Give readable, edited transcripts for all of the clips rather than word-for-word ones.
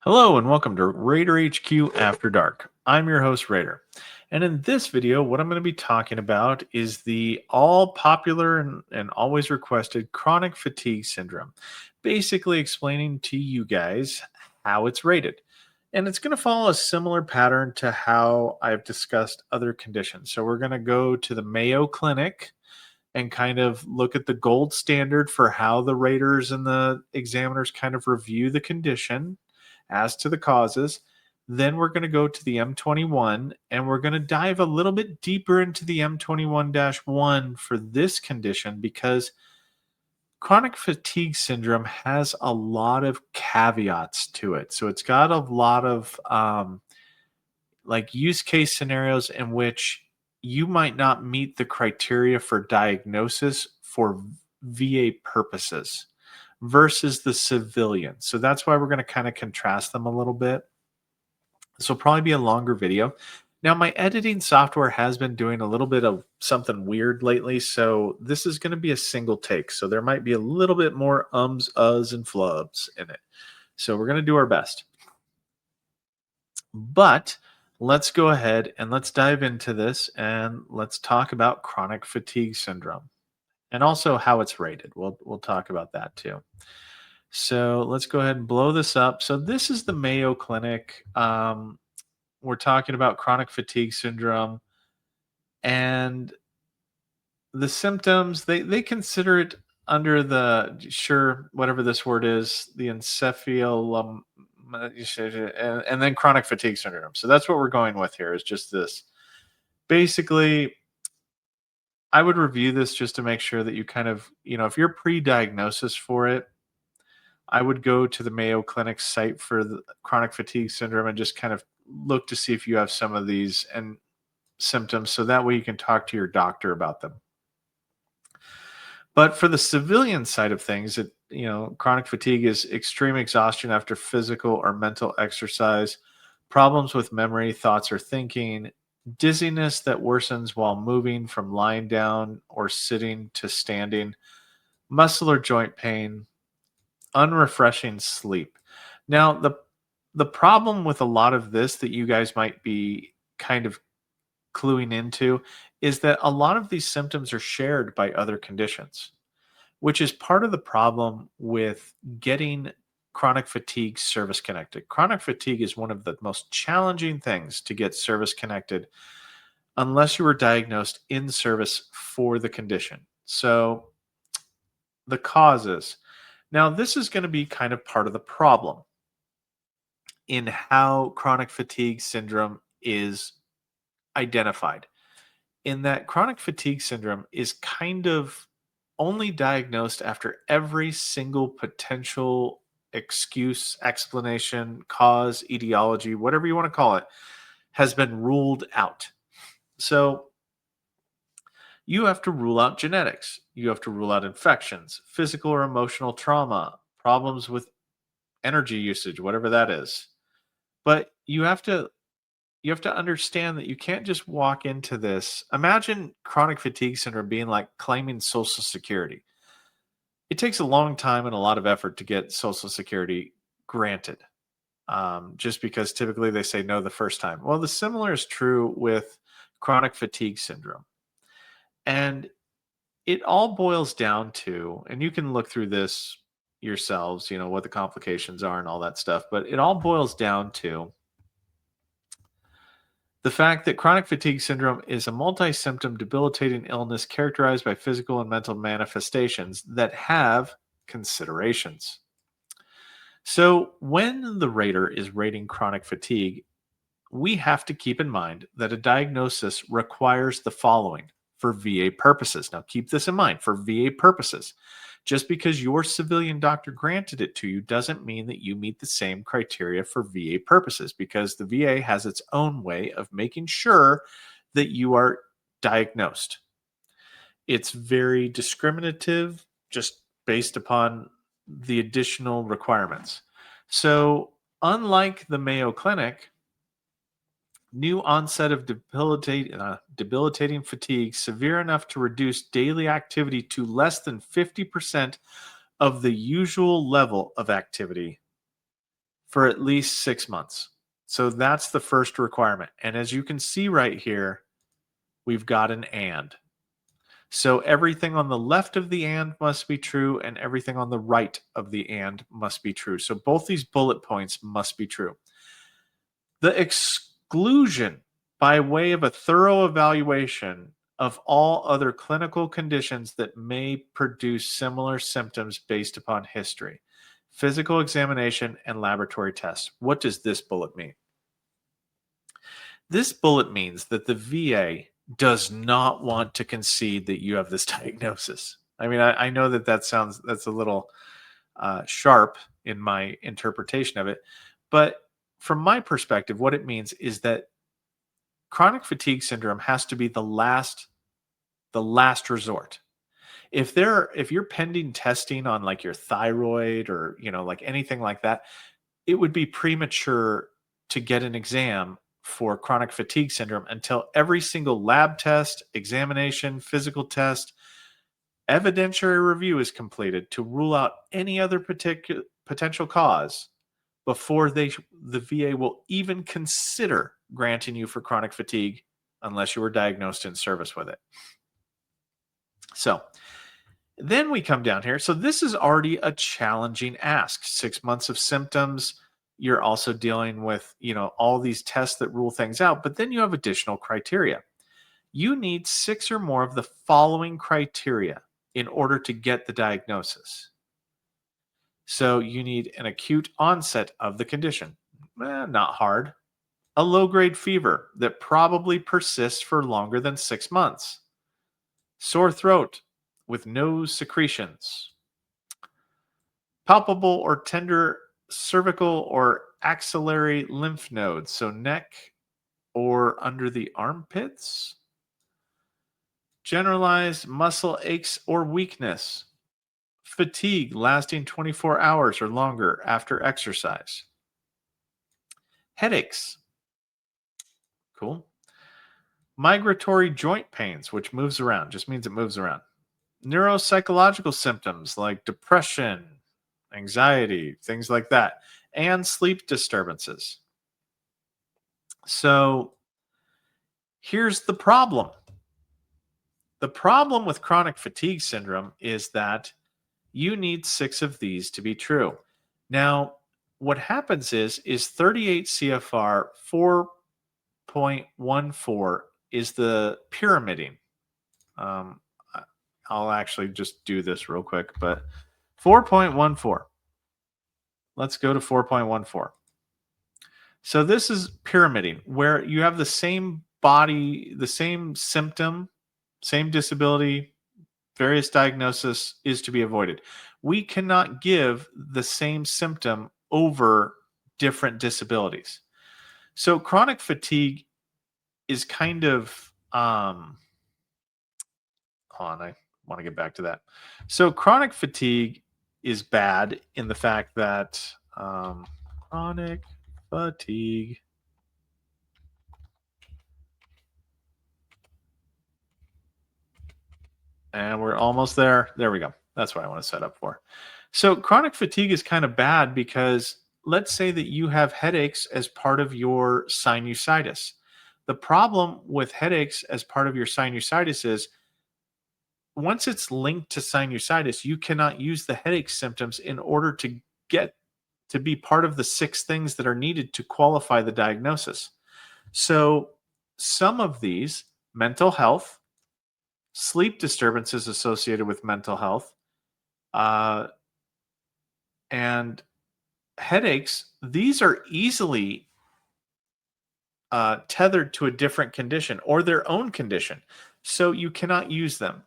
Hello and welcome to Raider HQ After Dark. I'm your host, Raider. And in this video, what I'm going to be talking about is the all popular and always requested chronic fatigue syndrome, basically explaining to you guys how it's rated. And it's going to follow a similar pattern to how I've discussed other conditions. So we're going to go to the Mayo Clinic and kind of look at the gold standard for how the raters and the examiners kind of review the condition as to the causes. Then we're going to go to the M21 and we're going to dive a little bit deeper into the M21 1 for this condition because chronic fatigue syndrome has a lot of caveats to it. So it's got a lot of like use case scenarios in which you might not meet the criteria for diagnosis for VA purposes versus the civilian. So that's why we're going to kind of contrast them a little bit. This will probably be a longer video. Now, my editing software has been doing a little bit of something weird lately, so this is going to be a single take. So there might be a little bit more ums, uhs, and flubs in it. So we're going to do our best. But let's go ahead and let's dive into this and let's talk about chronic fatigue syndrome and also how it's rated. We'll talk about that too. So let's go ahead and blow this up. So this is the Mayo Clinic. We're talking about chronic fatigue syndrome and the symptoms. They consider it under the whatever this word is, the encephalom, and then chronic fatigue syndrome. So that's what we're going with here. Is just this. Basically, I would review this just to make sure that you kind of, if you're pre-diagnosis for it, I would go to the Mayo Clinic site for the chronic fatigue syndrome and just kind of look to see if you have some of these and symptoms. So that way you can talk to your doctor about them. But for the civilian side of things, chronic fatigue is extreme exhaustion after physical or mental exercise, problems with memory, thoughts, or thinking, dizziness that worsens while moving from lying down or sitting to standing, muscle or joint pain, unrefreshing sleep. Now, the problem with a lot of this that you guys might be kind of cluing into is that a lot of these symptoms are shared by other conditions, which is part of the problem with getting chronic fatigue service connected. Chronic fatigue is one of the most challenging things to get service connected unless you were diagnosed in service for the condition. So the causes. Now, this is going to be kind of part of the problem in how chronic fatigue syndrome is identified. In that chronic fatigue syndrome is kind of only diagnosed after every single potential excuse, explanation, cause, etiology, whatever you want to call it, has been ruled out. So you have to rule out genetics. You have to rule out infections, physical or emotional trauma, problems with energy usage, whatever that is. But you have to understand that you can't just walk into this. Imagine chronic fatigue syndrome being like claiming Social Security. It takes a long time and a lot of effort to get Social Security granted, just because typically they say no the first time. Well, the similar is true with chronic fatigue syndrome. And it all boils down to, and you can look through this yourselves, what the complications are and all that stuff, but it all boils down to the fact that chronic fatigue syndrome is a multi-symptom debilitating illness characterized by physical and mental manifestations that have considerations. So when the rater is rating chronic fatigue, we have to keep in mind that a diagnosis requires the following for VA purposes. Now, keep this in mind for VA purposes. Just because your civilian doctor granted it to you doesn't mean that you meet the same criteria for VA purposes, because the VA has its own way of making sure that you are diagnosed. It's very discriminative, just based upon the additional requirements. So, unlike the Mayo Clinic, new onset of debilitating fatigue severe enough to reduce daily activity to less than 50% of the usual level of activity for at least 6 months. So that's the first requirement. And as you can see right here, we've got an and. So everything on the left of the and must be true, and everything on the right of the and must be true. So both these bullet points must be true. The exclusion by way of a thorough evaluation of all other clinical conditions that may produce similar symptoms based upon history, physical examination, and laboratory tests. What does this bullet mean? This bullet means that the VA does not want to concede that you have this diagnosis. I mean, I know that that's a little sharp in my interpretation of it, but from my perspective, what it means is that chronic fatigue syndrome has to be the last resort. If you're pending testing on like your thyroid or like anything like that, it would be premature to get an exam for chronic fatigue syndrome until every single lab test, examination, physical test, evidentiary review is completed to rule out any other potential cause before the VA will even consider granting you for chronic fatigue unless you were diagnosed in service with it. So then we come down here. So this is already a challenging ask. 6 months of symptoms. You're also dealing with, all these tests that rule things out, but then you have additional criteria. You need 6 or more of the following criteria in order to get the diagnosis. So you need an acute onset of the condition. Not hard. A low-grade fever that probably persists for longer than 6 months. Sore throat with no secretions. Palpable or tender cervical or axillary lymph nodes, so neck or under the armpits. Generalized muscle aches or weakness. Fatigue lasting 24 hours or longer after exercise. Headaches. Cool. Migratory joint pains, which moves around, just means it moves around. Neuropsychological symptoms like depression, anxiety, things like that, and sleep disturbances. So here's the problem. The problem with chronic fatigue syndrome is that you need 6 of these to be true. Now, what happens is 38 CFR 4.14 is the pyramiding. I'll actually just do this real quick, but 4.14. Let's go to 4.14. So this is pyramiding, where you have the same body, the same symptom, same disability, various diagnosis is to be avoided. We cannot give the same symptom over different disabilities. So chronic fatigue is kind of, hold on, I want to get back to that. So chronic fatigue is bad in the fact that chronic fatigue and we're almost there. There we go. That's what I want to set up for. So chronic fatigue is kind of bad because let's say that you have headaches as part of your sinusitis. The problem with headaches as part of your sinusitis is once it's linked to sinusitis, you cannot use the headache symptoms in order to get to be part of the 6 things that are needed to qualify the diagnosis. So some of these, mental health, sleep disturbances associated with mental health, and headaches, these are easily tethered to a different condition or their own condition. So you cannot use them.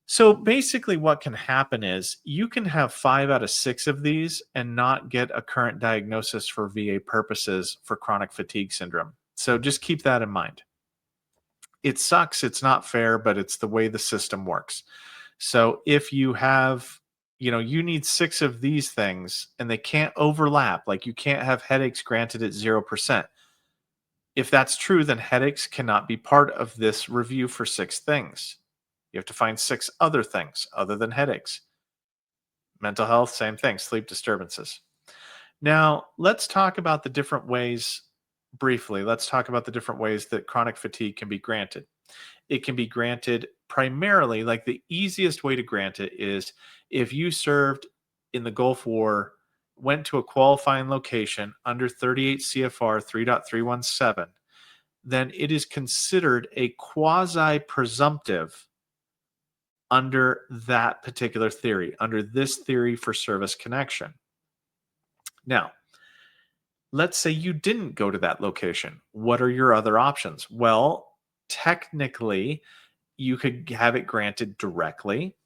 So basically what can happen is you can have 5 out of 6 of these and not get a current diagnosis for VA purposes for chronic fatigue syndrome. So just keep that in mind. It sucks. It's not fair, but it's the way the system works. So if you have, you need 6 of these things and they can't overlap, like you can't have headaches granted at 0%. If that's true, then headaches cannot be part of this review for 6 things. You have to find 6 other things other than headaches. Mental health, same thing, sleep disturbances. Now, let's talk about the different ways briefly. Let's talk about the different ways that chronic fatigue can be granted. It can be granted primarily, like the easiest way to grant it is if you served in the Gulf War, went to a qualifying location under 38 CFR 3.317, then it is considered a quasi presumptive under that particular theory, under this theory for service connection. Now, let's say you didn't go to that location. What are your other options? Well, technically, you could have it granted directly.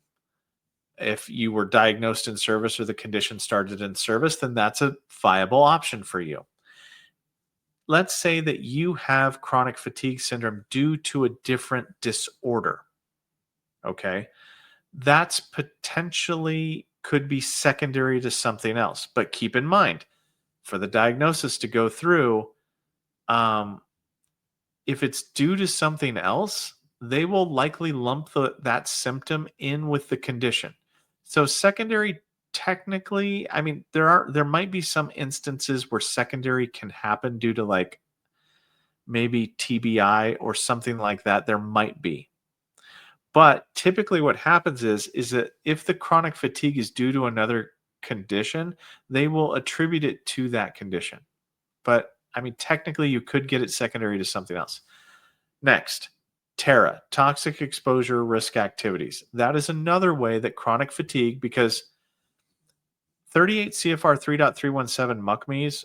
If you were diagnosed in service or the condition started in service, then that's a viable option for you. Let's say that you have chronic fatigue syndrome due to a different disorder. Okay. That's potentially could be secondary to something else. But keep in mind, for the diagnosis to go through, um, if it's due to something else, they will likely lump that symptom in with the condition. So secondary technically, I mean, there might be some instances where secondary can happen due to like maybe TBI or something like that. There might be. But typically what happens is that if the chronic fatigue is due to another condition, they will attribute it to that condition. But I mean, technically you could get it secondary to something else. Next, TERA, toxic exposure risk activities. That is another way that chronic fatigue, because 38 CFR 3.317 MUCMIs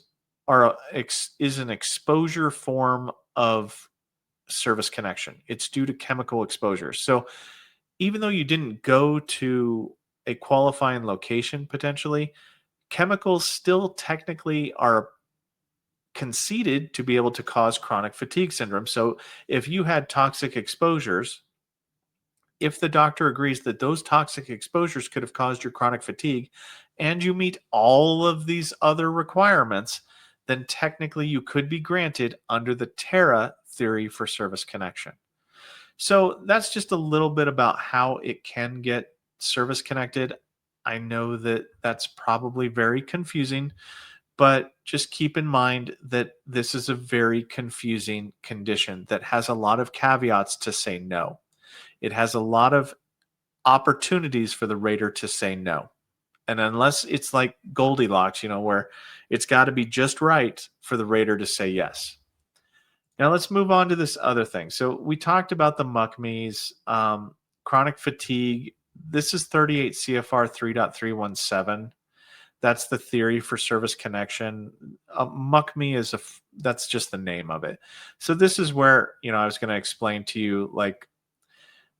is an exposure form of service connection. It's due to chemical exposure. So even though you didn't go to a qualifying location potentially, chemicals still technically are conceded to be able to cause chronic fatigue syndrome. So if you had toxic exposures, if the doctor agrees that those toxic exposures could have caused your chronic fatigue and you meet all of these other requirements, then technically you could be granted under the TERA theory for service connection. So that's just a little bit about how it can get service connected. I know that that's probably very confusing, but just keep in mind that this is a very confusing condition that has a lot of caveats to say no. It has a lot of opportunities for the rater to say no. And unless it's like Goldilocks, where it's got to be just right for the rater to say yes. Now let's move on to this other thing. So we talked about the MUCMIs, chronic fatigue. This is 38 CFR 3.317. That's the theory for service connection. MUCMI that's just the name of it. So this is where, I was going to explain to you, like,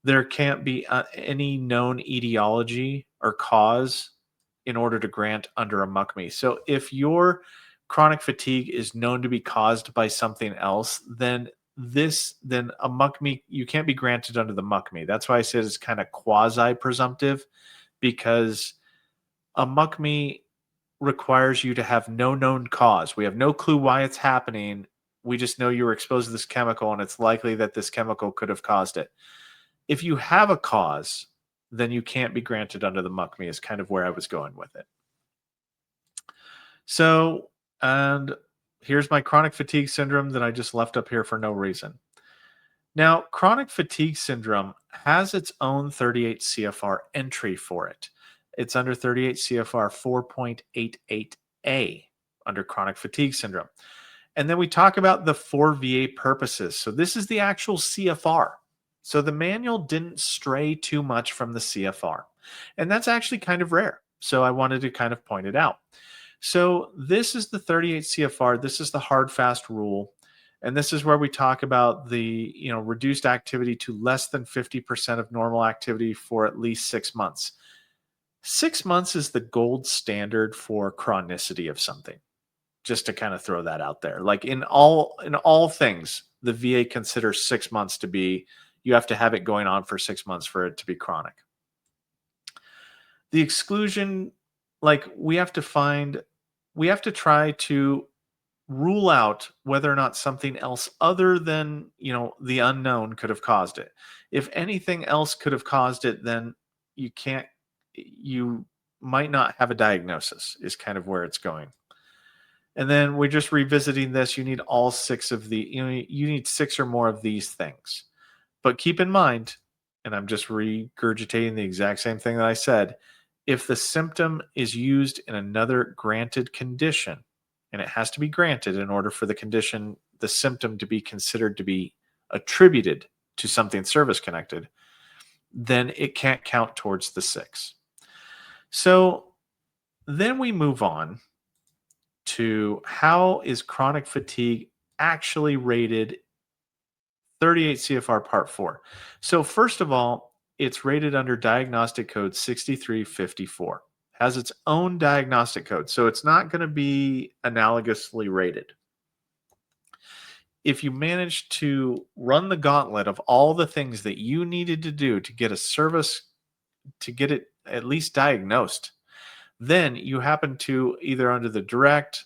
there can't be any known etiology or cause in order to grant under a MUCMI. So if your chronic fatigue is known to be caused by something else, then a MUCMI, you can't be granted under the MUCMI. That's why I said it's kind of quasi presumptive, because a MUCMI requires you to have no known cause. We have no clue why it's happening. We just know you were exposed to this chemical and it's likely that this chemical could have caused it. If you have a cause, then you can't be granted under the MUCMI, is kind of where I was going with it. So, and here's my chronic fatigue syndrome that I just left up here for no reason. Now, chronic fatigue syndrome has its own 38 CFR entry for it. It's under 38 CFR 4.88A under chronic fatigue syndrome. And then we talk about the 4 VA purposes. So this is the actual CFR. So the manual didn't stray too much from the CFR. And that's actually kind of rare. So I wanted to kind of point it out. So this is the 38 CFR. This is the hard, fast rule. And this is where we talk about the, reduced activity to less than 50% of normal activity for at least 6 months. 6 months is the gold standard for chronicity of something. Just to kind of throw that out there. Like in all things, the VA considers 6 months to be, you have to have it going on for 6 months for it to be chronic. The exclusion, like we have to try to rule out whether or not something else other than, the unknown could have caused it. If anything else could have caused it, then you might not have a diagnosis, is kind of where it's going. And then we're just revisiting this. You need all six of you need six or more of these things. But keep in mind, and I'm just regurgitating the exact same thing that I said, if the symptom is used in another granted condition, and it has to be granted in order for the symptom to be considered to be attributed to something service connected, then it can't count towards the six. So then we move on to how is chronic fatigue actually rated 38 CFR Part 4. So first of all, it's rated under diagnostic code 6354. Has its own diagnostic code. So it's not going to be analogously rated. If you manage to run the gauntlet of all the things that you needed to do to get a service, to get it at least diagnosed, then you happen to either under the direct,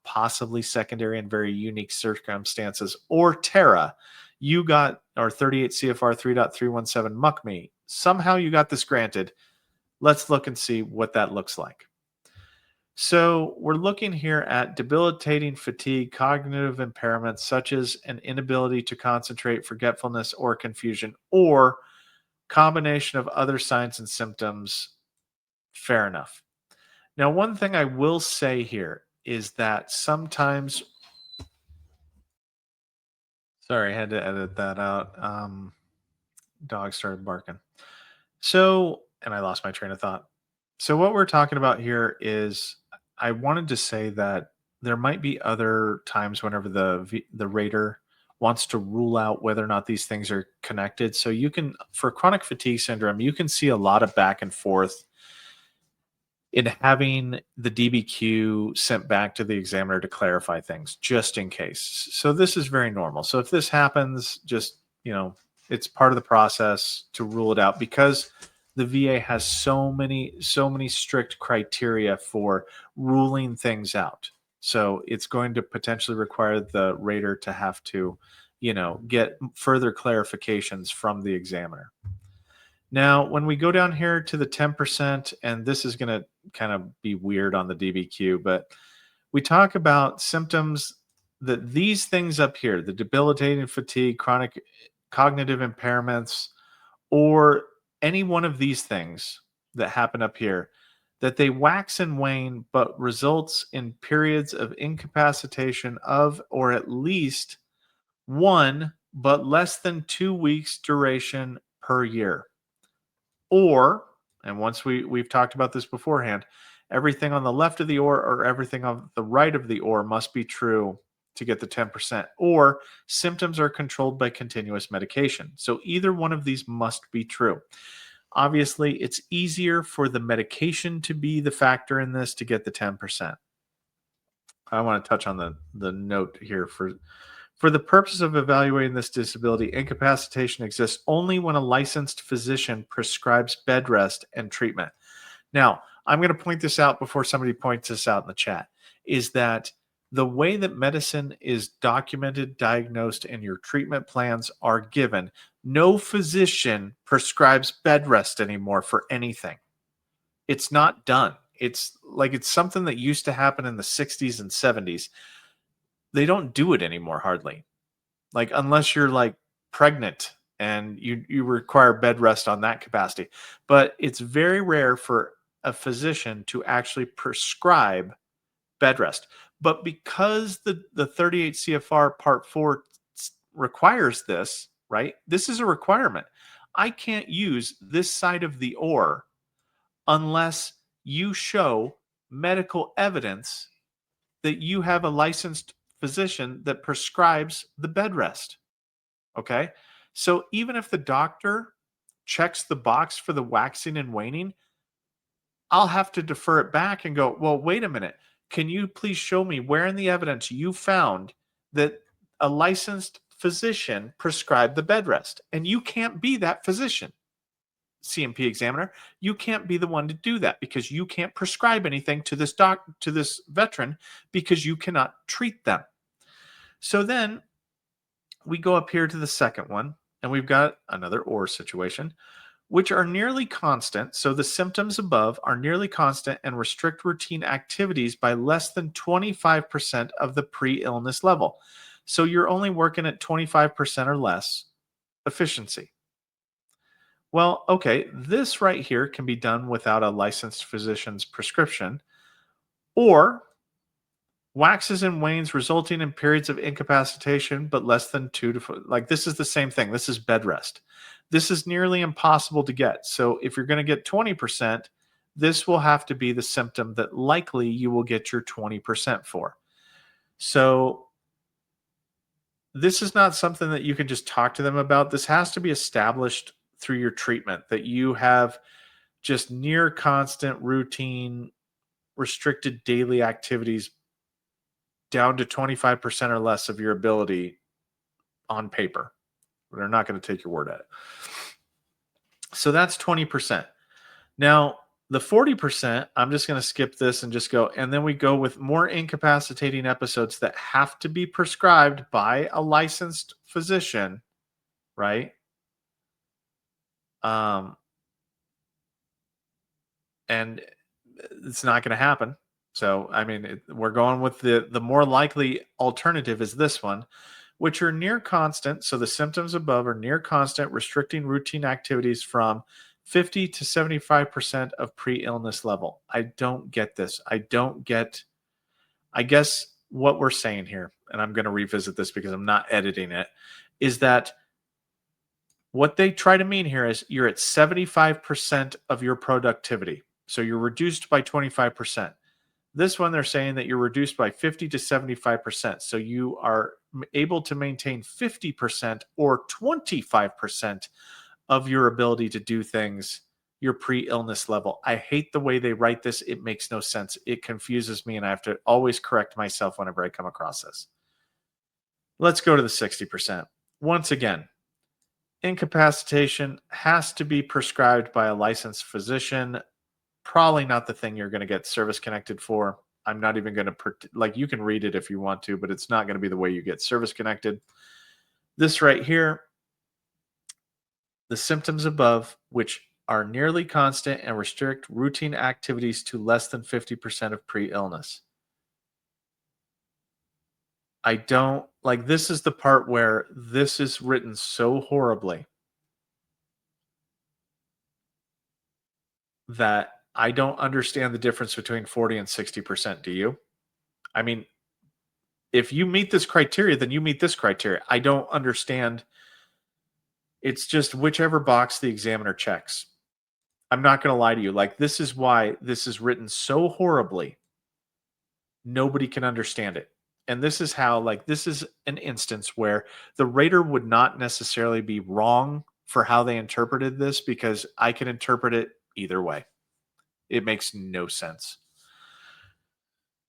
possibly secondary and very unique circumstances, or TERA, you got, or 38 CFR 3.317 MUCMI. Somehow you got this granted. Let's look and see what that looks like. So we're looking here at debilitating fatigue, cognitive impairments such as an inability to concentrate, forgetfulness, or confusion, or combination of other signs and symptoms. Fair enough. Now, one thing I will say here is that sometimes, sorry, I had to edit that out. Dog started barking. So, and I lost my train of thought. So, what we're talking about here is I wanted to say that there might be other times whenever the rater wants to rule out whether or not these things are connected. So, you can, for chronic fatigue syndrome, you can see a lot of back and forth in having the DBQ sent back to the examiner to clarify things just in case. So this is very normal. So if this happens, just, it's part of the process to rule it out because the VA has so many strict criteria for ruling things out. So it's going to potentially require the rater to have to, get further clarifications from the examiner. Now, when we go down here to the 10%, and this is going to kind of be weird on the DBQ, but we talk about symptoms that these things up here, the debilitating fatigue, chronic cognitive impairments, or any one of these things that happen up here, that they wax and wane, but results in periods of incapacitation of, or at least one, but less than 2 weeks duration per year. Or, and once we've talked about this beforehand, everything on the left of the or everything on the right of the or must be true to get the 10%. Or symptoms are controlled by continuous medication. So either one of these must be true. Obviously, it's easier for the medication to be the factor in this to get the 10%. I want to touch on the note here for the purpose of evaluating this disability, incapacitation exists only when a licensed physician prescribes bed rest and treatment. Now, I'm going to point this out before somebody points this out in the chat, is that the way that medicine is documented, diagnosed, and your treatment plans are given, no physician prescribes bed rest anymore for anything. It's not done. It's something that used to happen in the 60s and 70s. They don't do it anymore, hardly. Like, unless you're like pregnant and you require bed rest on that capacity. But it's very rare for a physician to actually prescribe bed rest. But because the 38 CFR Part 4 requires this, right? This is a requirement. I can't use this side of the or unless you show medical evidence that you have a licensed physician that prescribes the bed rest. Okay. So even if the doctor checks the box for the waxing and waning, I'll have to defer it back and go, well, wait a minute. Can you please show me where in the evidence you found that a licensed physician prescribed the bed rest? And you can't be that physician, CMP examiner. You can't be the one to do that because you can't prescribe anything to this veteran because you cannot treat them. So then we go up here to the second one, and we've got another or situation. which are nearly constant. So the symptoms above are nearly constant and restrict routine activities by less than 25% of the pre-illness level. So you're only working at 25% or less efficiency. Well, okay, this right here can be done without a licensed physician's prescription, or waxes and wanes resulting in periods of incapacitation, but less than like this is the same thing. This is bed rest. This is nearly impossible to get. So if you're going to get 20%, this will have to be the symptom that likely you will get your 20% for. So this is not something that you can just talk to them about. This has to be established through your treatment, that you have just near constant routine restricted daily activities down to 25% or less of your ability on paper. They're not going to take your word at it. So that's 20%. Now, the 40%, I'm just going to skip this and just go, and then we go with more incapacitating episodes that have to be prescribed by a licensed physician, right? And it's not going to happen. So, I mean, we're going with the more likely alternative is this one, which are near constant. So the symptoms above are near constant, restricting routine activities from 50 to 75% of pre-illness level. I don't get this. I guess what we're saying here, and I'm going to revisit this because I'm not editing it, is that what they try to mean here is you're at 75% of your productivity. So you're reduced by 25%. This one, they're saying that you're reduced by 50 to 75%. So you are able to maintain 50% or 25% of your ability to do things, your pre-illness level. I hate the way they write this. It makes no sense. It confuses me, and I have to always correct myself whenever I come across this. Let's go to the 60%. Once again, incapacitation has to be prescribed by a licensed physician. Probably not the thing you're going to get service connected for. I'm not even going to, you can read it if you want to, but it's not going to be the way you get service connected. This right here, the symptoms above, which are nearly constant and restrict routine activities to less than 50% of pre-illness. I don't, this is the part where this is written so horribly that I don't understand the difference between 40 and 60%. Do you? I mean, if you meet this criteria, then you meet this criteria. I don't understand. It's just whichever box the examiner checks. I'm not going to lie to you. This is why this is written so horribly. Nobody can understand it. And this is how, this is an instance where the rater would not necessarily be wrong for how they interpreted this, because I can interpret it either way. It makes no sense.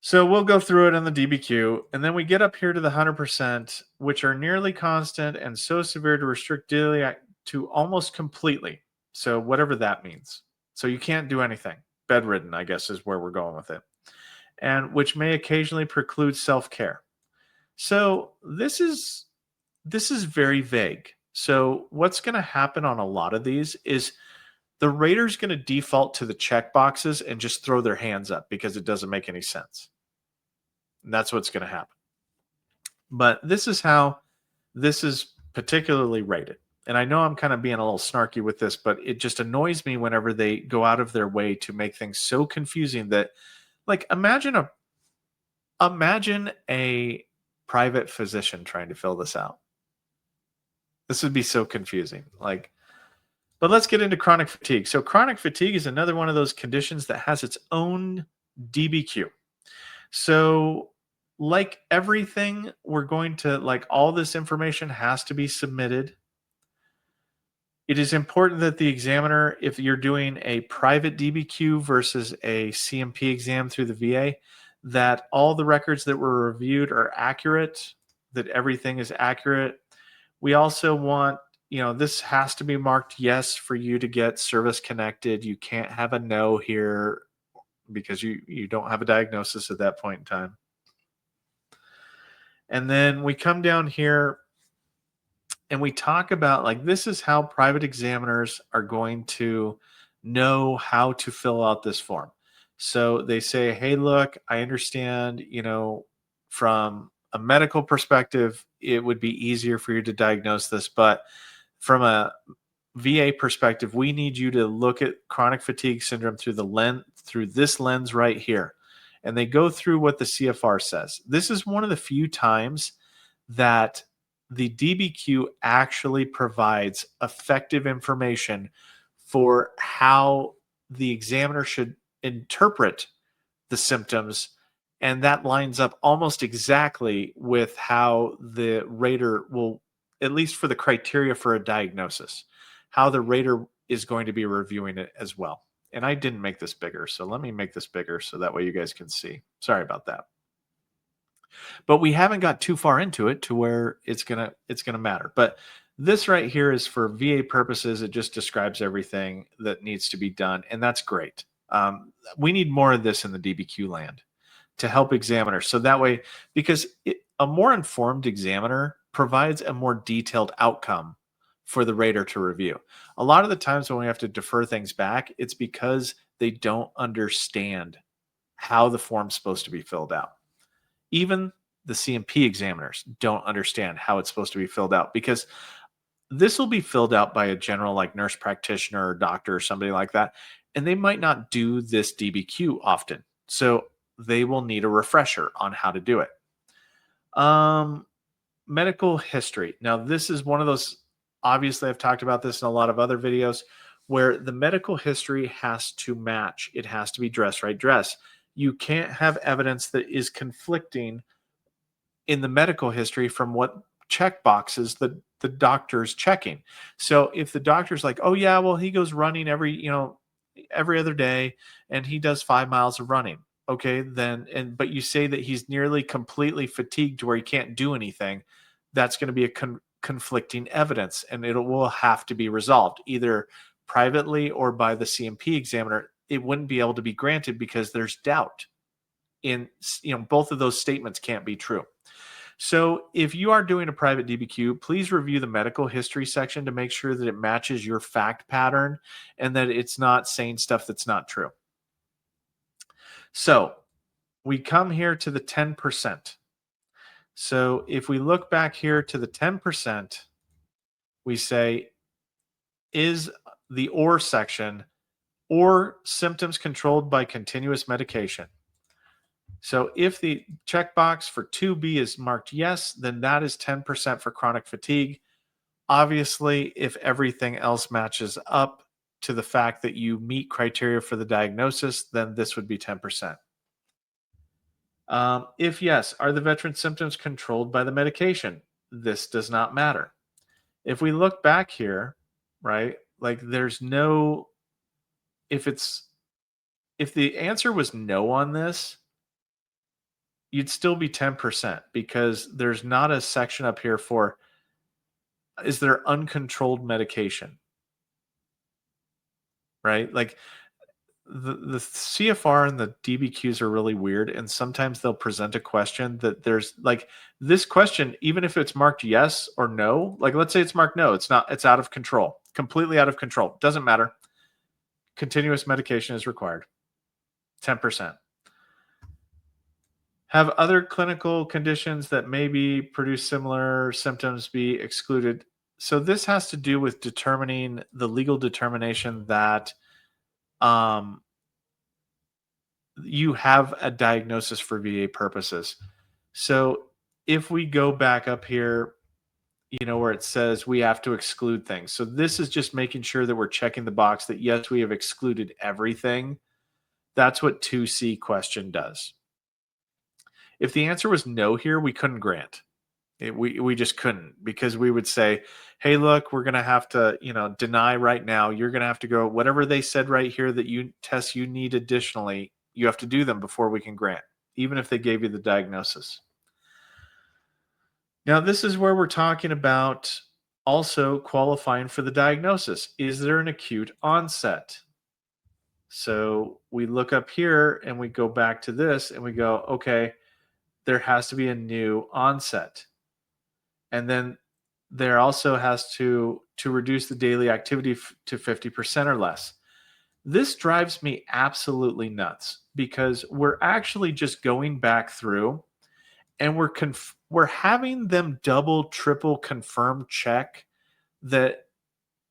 So we'll go through it in the DBQ, and then we get up here to the 100%, which are nearly constant and so severe to restrict daily to almost completely. So whatever that means. So you can't do anything. Bedridden, I guess, is where we're going with it. And which may occasionally preclude self-care. So this is very vague. So what's going to happen on a lot of these is the rater's going to default to the check boxes and just throw their hands up because it doesn't make any sense. And that's what's going to happen. But this is how this is particularly rated. And I know I'm kind of being a little snarky with this, but it just annoys me whenever they go out of their way to make things so confusing that, imagine a private physician trying to fill this out. This would be so confusing. But let's get into chronic fatigue. So chronic fatigue is another one of those conditions that has its own DBQ. So like everything, we're going to, all this information has to be submitted. It is important that the examiner, if you're doing a private DBQ versus a CMP exam through the VA, that all the records that were reviewed are accurate, that everything is accurate. We also want, this has to be marked yes for you to get service connected. You can't have a no here because you don't have a diagnosis at that point in time. And then we come down here and we talk about like this is how private examiners are going to know how to fill out this form. So they say, hey, look, I understand, from a medical perspective, it would be easier for you to diagnose this, but from a VA perspective, we need you to look at chronic fatigue syndrome through this lens right here. And they go through what the CFR says. This is one of the few times that the DBQ actually provides effective information for how the examiner should interpret the symptoms. And that lines up almost exactly with how the rater will, at least for the criteria for a diagnosis, how the rater is going to be reviewing it as well. And I didn't make this bigger, so let me make this bigger so that way you guys can see. Sorry about that. But we haven't got too far into it to where it's gonna matter. But this right here is for VA purposes. It just describes everything that needs to be done, and that's great. We need more of this in the DBQ land to help examiners. So that way, because a more informed examiner provides a more detailed outcome for the rater to review. A lot of the times when we have to defer things back, it's because they don't understand how the form's supposed to be filled out. Even the CMP examiners don't understand how it's supposed to be filled out, because this will be filled out by a general like nurse practitioner or doctor or somebody like that, and they might not do this DBQ often. So they will need a refresher on how to do it. Medical history. Now, this is one of those, obviously, I've talked about this in a lot of other videos, where the medical history has to match. It has to be dress right dress. You can't have evidence that is conflicting in the medical history from what check boxes the doctor's checking. So if the doctor's like, oh yeah, well, he goes running every other day and he does 5 miles of running. Okay, but you say that he's nearly completely fatigued to where he can't do anything, that's going to be a conflicting evidence, and it will have to be resolved either privately or by the CMP examiner. It wouldn't be able to be granted because there's doubt in, both of those statements can't be true. So if you are doing a private DBQ, please review the medical history section to make sure that it matches your fact pattern and that it's not saying stuff that's not true. So we come here to the 10%. So if we look back here to the 10%, we say, is the or section or symptoms controlled by continuous medication? So if the checkbox for 2B is marked yes, then that is 10% for chronic fatigue. Obviously, if everything else matches up to the fact that you meet criteria for the diagnosis, then this would be 10%. If yes, are the veteran's symptoms controlled by the medication? This does not matter. If we look back here, right, like there's no, if the answer was no on this, you'd still be 10% because there's not a section up here for, is there uncontrolled medication? Right? Like the CFR and the DBQs are really weird, and sometimes they'll present a question that there's like this question, even if it's marked yes or no, like let's say it's marked no, it's not, it's out of control, completely out of control. Doesn't matter. Continuous medication is required. 10%. Have other clinical conditions that maybe produce similar symptoms be excluded? So this has to do with determining the legal determination that you have a diagnosis for VA purposes. So if we go back up here, where it says we have to exclude things. So this is just making sure that we're checking the box that yes, we have excluded everything. That's what 2C question does. If the answer was no here, we couldn't grant. We just couldn't, because we would say, hey, look, we're going to have to, deny right now. You're going to have to go, whatever they said right here that you tests you need additionally, you have to do them before we can grant, even if they gave you the diagnosis. Now, this is where we're talking about also qualifying for the diagnosis. Is there an acute onset? So we look up here and we go back to this and we go, okay, there has to be a new onset. And then There also has to reduce the daily activity to 50% or less. This drives me absolutely nuts because we're actually just going back through and we're having them double, triple confirm check that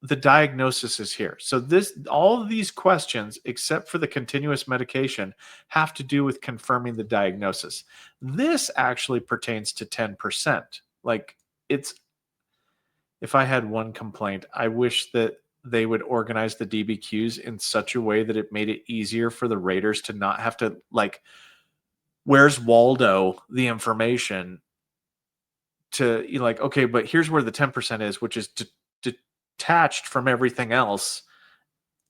the diagnosis is here. So all of these questions, except for the continuous medication, have to do with confirming the diagnosis. This actually pertains to 10%. Like it's if I had one complaint, I wish that they would organize the DBQs in such a way that it made it easier for the raters to not have to like, where's Waldo the information to like, okay, but here's where the 10% is, which is detached from everything else.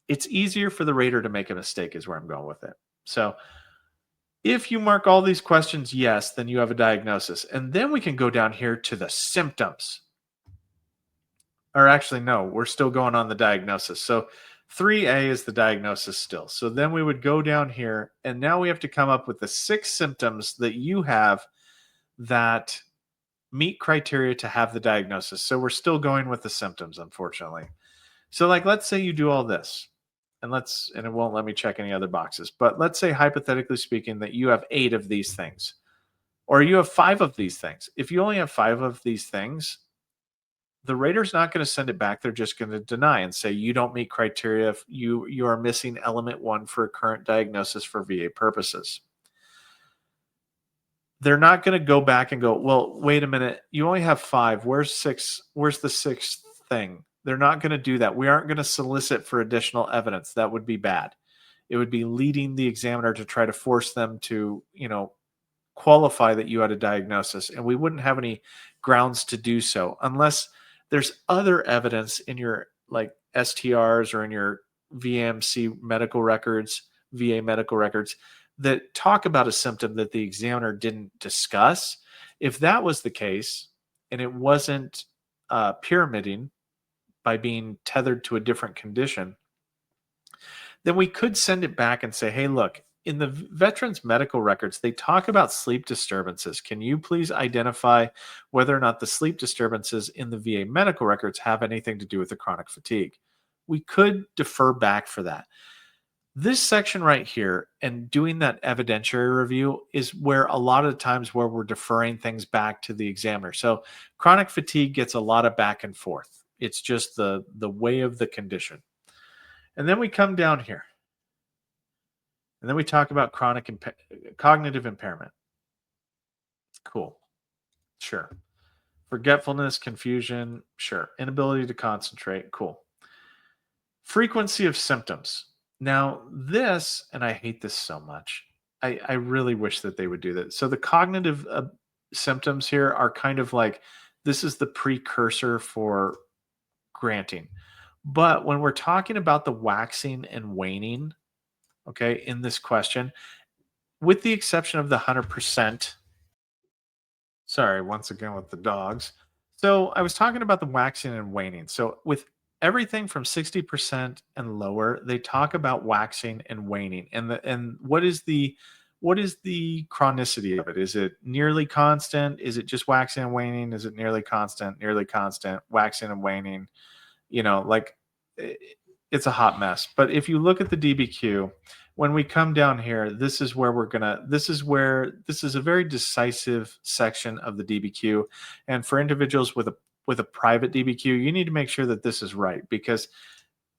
It's easier for the rater to make a mistake is where I'm going with it. So if you mark all these questions yes, then you have a diagnosis. And then we can go down here to the symptoms. Or actually, no, we're still going on the diagnosis. So 3A is the diagnosis still. So then we would go down here, and now we have to come up with the 6 symptoms that you have that meet criteria to have the diagnosis. So we're still going with the symptoms, unfortunately. So like, let's say you do all this, and it won't let me check any other boxes, but let's say hypothetically speaking that you have 8 of these things, or you have 5 of these things. If you only have 5 of these things, the rater's not going to send it back. They're just going to deny and say you don't meet criteria. If you are missing element 1 for a current diagnosis for VA purposes. They're not going to go back and go, well, wait a minute, you only have 5. Where's 6? Where's the 6th thing? They're not going to do that. We aren't going to solicit for additional evidence. That would be bad. It would be leading the examiner to try to force them to, qualify that you had a diagnosis, and we wouldn't have any grounds to do so unless there's other evidence in your like STRs or in your VAMC medical records, VA medical records that talk about a symptom that the examiner didn't discuss. If that was the case and it wasn't pyramiding by being tethered to a different condition, then we could send it back and say, hey, look, in the veterans medical records, they talk about sleep disturbances. Can you please identify whether or not the sleep disturbances in the VA medical records have anything to do with the chronic fatigue? We could defer back for that. This section right here and doing that evidentiary review is where a lot of the times where we're deferring things back to the examiner. So chronic fatigue gets a lot of back and forth. It's just the way of the condition. And then we come down here. And then we talk about cognitive impairment. Cool. Sure. Forgetfulness, confusion. Sure. Inability to concentrate. Cool. Frequency of symptoms. Now, this, and I hate this so much, I really wish that they would do that. So the cognitive symptoms here are kind of like, this is the precursor for granting. But when we're talking about the waxing and waning, okay, in this question, with the exception of the 100%, sorry, once again with the dogs. So I was talking about the waxing and waning. So with everything from 60% and lower, they talk about waxing and waning. And what is the chronicity of it? Is it nearly constant? Is it just waxing and waning? Is it nearly constant, waxing and waning? It's a hot mess. But if you look at the DBQ, when we come down here, this is a very decisive section of the DBQ. And for individuals with a private DBQ, you need to make sure that this is right, because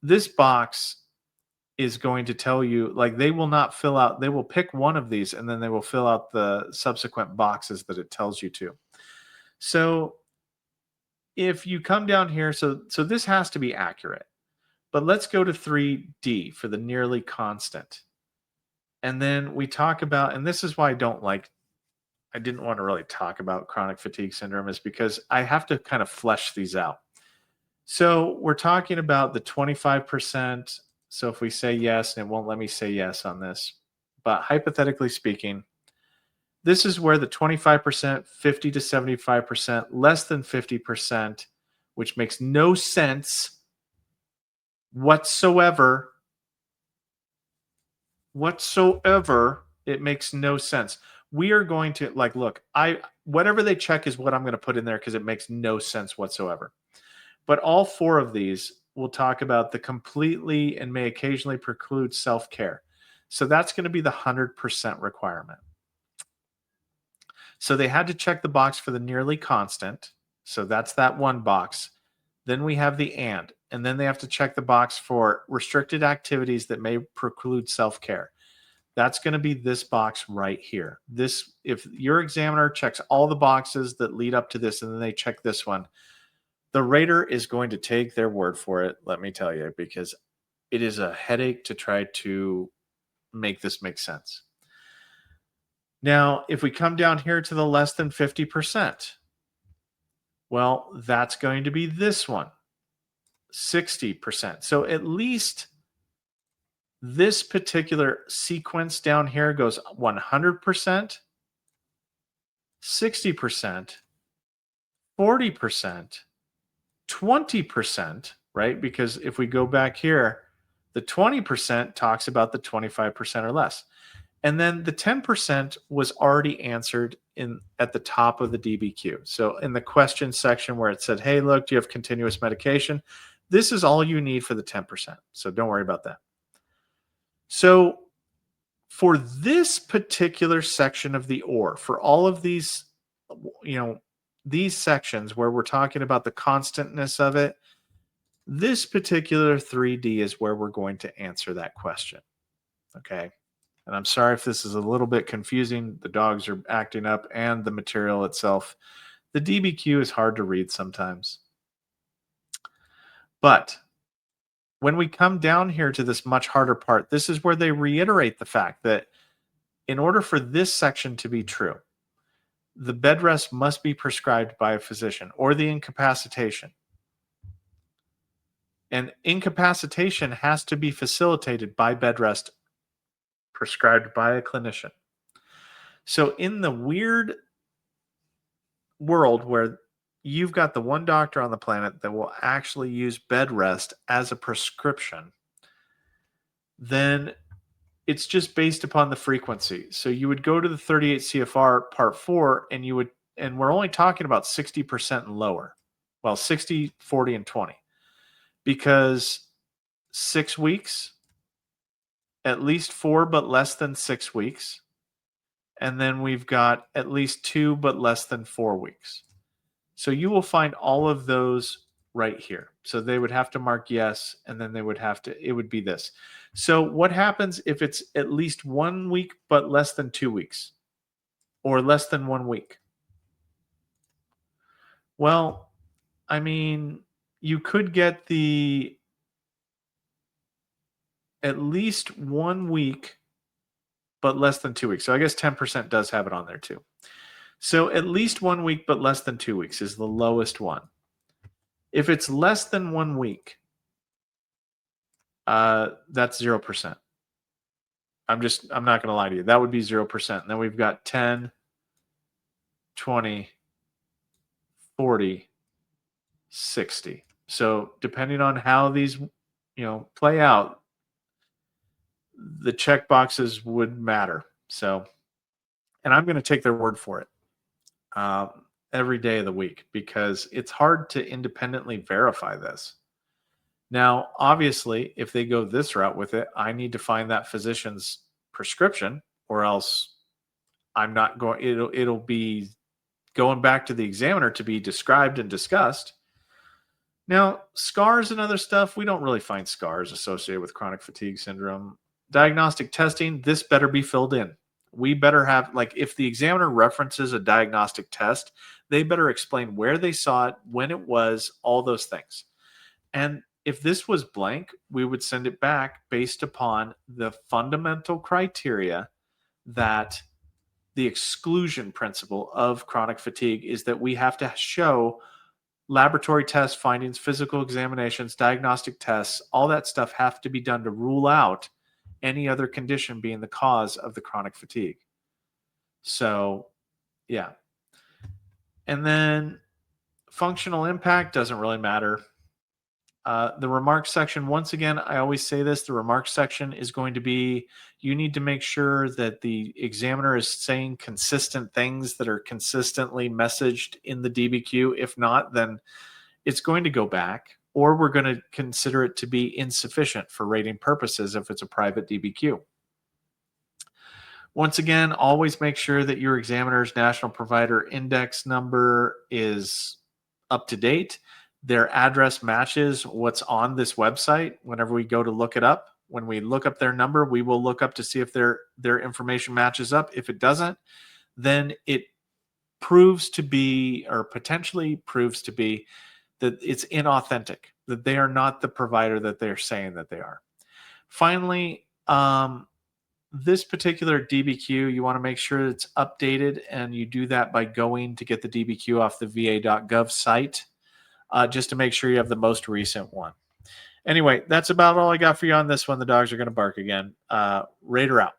this box is going to tell you, like, they will pick one of these and then they will fill out the subsequent boxes that it tells you to. So if you come down here, so this has to be accurate. But let's go to 3D for the nearly constant. And then we talk about, and this is why I didn't want to really talk about chronic fatigue syndrome, is because I have to kind of flesh these out. So we're talking about the 25%. So if we say yes, and it won't let me say yes on this, but hypothetically speaking, this is where the 25%, 50 to 75%, less than 50%, which makes no sense whatsoever. It makes no sense. We are going to like, look, whatever they check is what I'm going to put in there because it makes no sense whatsoever. But all four of these will talk about the completely and may occasionally preclude self-care. So that's going to be the 100% requirement. So they had to check the box for the nearly constant. So that's that one box. Then we have the and then they have to check the box for restricted activities that may preclude self-care. That's going to be this box right here. This, if your examiner checks all the boxes that lead up to this and then they check this one, the rater is going to take their word for it, let me tell you, because it is a headache to try to make this make sense. Now, if we come down here to the less than 50%, well, that's going to be this one, 60%. So at least this particular sequence down here goes 100%, 60%, 40%, 20%, right? Because if we go back here, the 20% talks about the 25% or less. And then the 10% was already answered at the top of the DBQ. So in the question section where it said, hey, look, do you have continuous medication? This is all you need for the 10%. So don't worry about that. So for this particular section of the OR, for all of these, these sections where we're talking about the constantness of it, this particular 3D is where we're going to answer that question. Okay. And I'm sorry if this is a little bit confusing. The dogs are acting up and the material itself. The DBQ is hard to read sometimes. But when we come down here to this much harder part, this is where they reiterate the fact that in order for this section to be true, the bed rest must be prescribed by a physician or the incapacitation. And incapacitation has to be facilitated by bed rest prescribed by a clinician. So in the weird world where you've got the one doctor on the planet that will actually use bed rest as a prescription, then it's just based upon the frequency. So you would go to the 38 CFR part 4 and we're only talking about 60% and lower. Well, 60, 40, and 20. Because 6 weeks, at least 4 but less than 6 weeks, and then we've got at least 2 but less than 4 weeks. So you will find all of those right here. So they would have to mark yes, and then it would be this. So what happens if it's at least 1 week but less than 2 weeks or less than 1 week? Well, I mean, you could get the at least 1 week but less than 2 weeks. So I guess 10% does have it on there too. So at least 1 week but less than 2 weeks is the lowest one. If it's less than 1 week, that's 0%. I'm not going to lie to you. That would be 0%. And then we've got 10, 20, 40, 60. So depending on how these, play out, the check boxes would matter. So, and I'm going to take their word for it every day of the week because it's hard to independently verify this. Now, obviously, if they go this route with it, I need to find that physician's prescription, or else I'm not going. It'll be going back to the examiner to be described and discussed. Now, scars and other stuff, we don't really find scars associated with chronic fatigue syndrome. Diagnostic testing, this better be filled in. We better have, like, if the examiner references a diagnostic test, they better explain where they saw it, when it was, all those things. And if this was blank, we would send it back based upon the fundamental criteria that the exclusion principle of chronic fatigue is that we have to show laboratory test findings, physical examinations, diagnostic tests, all that stuff have to be done to rule out any other condition being the cause of the chronic fatigue. So, yeah. And then functional impact doesn't really matter. The remarks section, once again, I always say this, the remarks section is going to be, you need to make sure that the examiner is saying consistent things that are consistently messaged in the DBQ. If not, then it's going to go back, or we're going to consider it to be insufficient for rating purposes if it's a private DBQ. Once again, always make sure that your examiner's national provider index number is up to date. Their address matches what's on this website whenever we go to look it up. When we look up their number, we will look up to see if their information matches up. If it doesn't, then it proves to be, or potentially proves to be, that it's inauthentic, that they are not the provider that they're saying that they are. Finally, this particular DBQ, you want to make sure it's updated, and you do that by going to get the DBQ off the va.gov site, just to make sure you have the most recent one. Anyway, that's about all I got for you on this one. The dogs are going to bark again. Raider out.